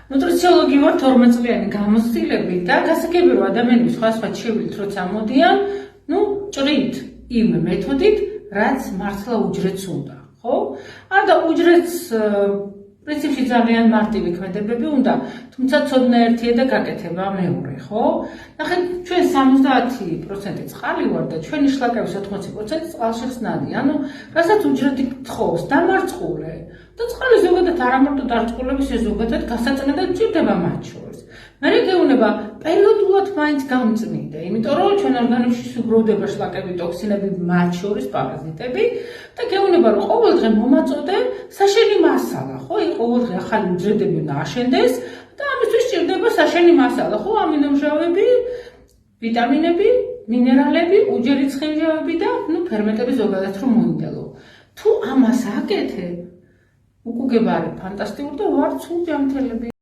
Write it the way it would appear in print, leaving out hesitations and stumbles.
ნუტრიციოლოგი ვარ 12 წლიანი გამოცდილებით და გასაგები რომ ადამიანები სხვადასხვა ჩივილით როცა მოდიან, ჭრით იმ მეთოდით, რაც მართლა უჯრედს უნდა, ხო? და უჯრედს პრინციპში ძალიან მარტივი ქმედებები უნდა, თუმცა ცოდნა ერთია და გაკეთება მეორე, ხო? ნახეთ, ჩვენ 70% წყალი ვარ და ჩვენი შლაკების 80% წყალში ხსნადი, რასაც უჯრედი თხოვს, დამარწყულე. და წყალი ზოგადად არა მარტო დარწყულების, ზოგადად გასაწნედად ჭირდება მათ შორის. მე გეუბნება პერიოდულად მაინც გამწნიდე, იმიტომ რომ ჩვენ ორგანიზმში სუგროვდება შლაკები, ტოქსინები, მათ შორის პარაზიტები და გეუბნება რომ ყოველდღე მომაწოდე საშენი მასალა, ხო? ყოველდღე ახალი უჯრედები უნდა აშენდეს და ამისთვის ჭირდება საშენი მასალა, ხო? ამინომჟავები, ვიტამინები, მინერალები, უჯრედი ცხიმჟავები და ფერმენტები ზოგადად რომ მოინდელო. თუ ამას აკეთებ, უკუგება არის ფანტასტიკური და ვარ ცუდ ჯანმრთელები.